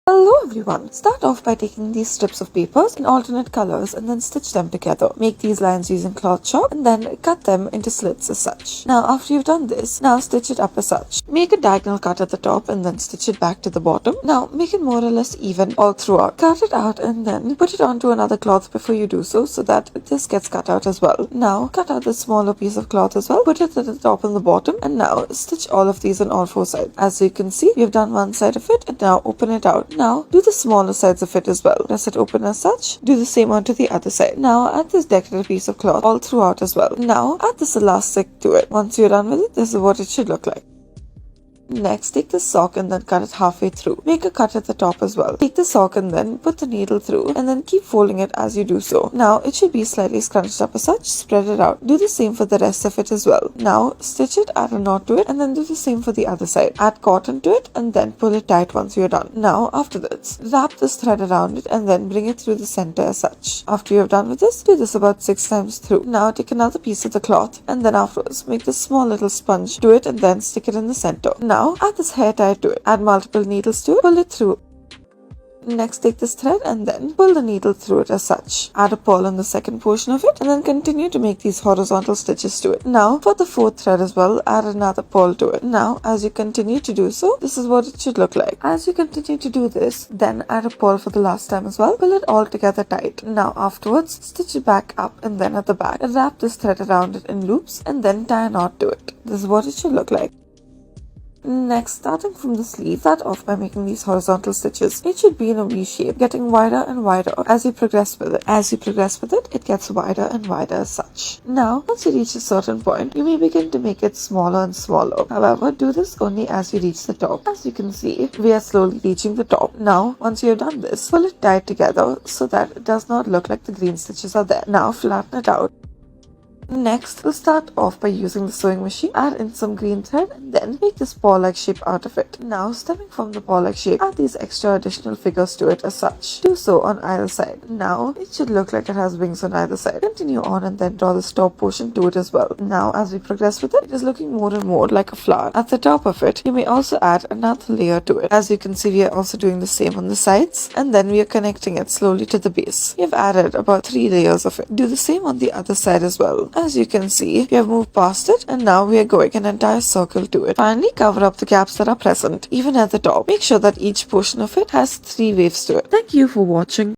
Hello everyone! Start off by taking these strips of papers in alternate colors and then stitch them together. Make these lines using cloth chalk and then cut them into slits as such. Now after you've done this, now stitch it up as such. Make a diagonal cut at the top and then stitch it back to the bottom. Now make it more or less even all throughout. Cut it out and then put it onto another cloth before you do so that this gets cut out as well. Now cut out the smaller piece of cloth as well, put it at the top and the bottom, and now stitch all of these on all four sides. As you can see, we have done one side of it and now open it out. Now do the smaller sides of it as well. Press it open as such. Do the same onto the other side. Now add this decorative piece of cloth all throughout as well. Now add this elastic to it. Once you're done with it, this is what it should look like. Next, take the sock and then cut it halfway through. Make a cut at the top as well. Take the sock and then put the needle through and then keep folding it as you do so. Now, it should be slightly scrunched up as such. Spread it out. Do the same for the rest of it as well. Now, stitch it, add a knot to it, and then do the same for the other side. Add cotton to it and then pull it tight once you're done. Now, after this, wrap this thread around it and then bring it through the center as such. After you're done with this, do this about 6 times through. Now, take another piece of the cloth and then afterwards, make this small little sponge to it and then stick it in the center. Now, add this hair tie to it. Add multiple needles to it. Pull it through. Next, take this thread and then pull the needle through it as such. Add a purl on the second portion of it and then continue to make these horizontal stitches to it. Now, for the fourth thread as well, add another purl to it. Now, as you continue to do so, this is what it should look like. As you continue to do this, then add a purl for the last time as well. Pull it all together tight. Now, afterwards, stitch it back up and then at the back. Wrap this thread around it in loops and then tie a knot to it. This is what it should look like. Next, starting from the sleeve, start off by making these horizontal stitches. It should be in a V shape, getting wider and wider as you progress with it. As you progress with it, it gets wider and wider as such. Now, once you reach a certain point, you may begin to make it smaller and smaller. However, do this only as you reach the top. As you can see, we are slowly reaching the top. Now, once you have done this, pull it tight together so that it does not look like the green stitches are there. Now, flatten it out. Next, we'll start off by using the sewing machine. Add in some green thread and then make this paw-like shape out of it. Now, stemming from the paw-like shape, add these extra additional figures to it as such. Do so on either side. Now, it should look like it has wings on either side. Continue on and then draw this top portion to it as well. Now, as we progress with it, it is looking more and more like a flower. At the top of it, you may also add another layer to it. As you can see, we are also doing the same on the sides, and then we are connecting it slowly to the base. We have added about 3 layers of it. Do the same on the other side as well. As you can see, we have moved past it and now we are going an entire circle to it. Finally, cover up the gaps that are present, even at the top. Make sure that each portion of it has 3 waves to it. Thank you for watching.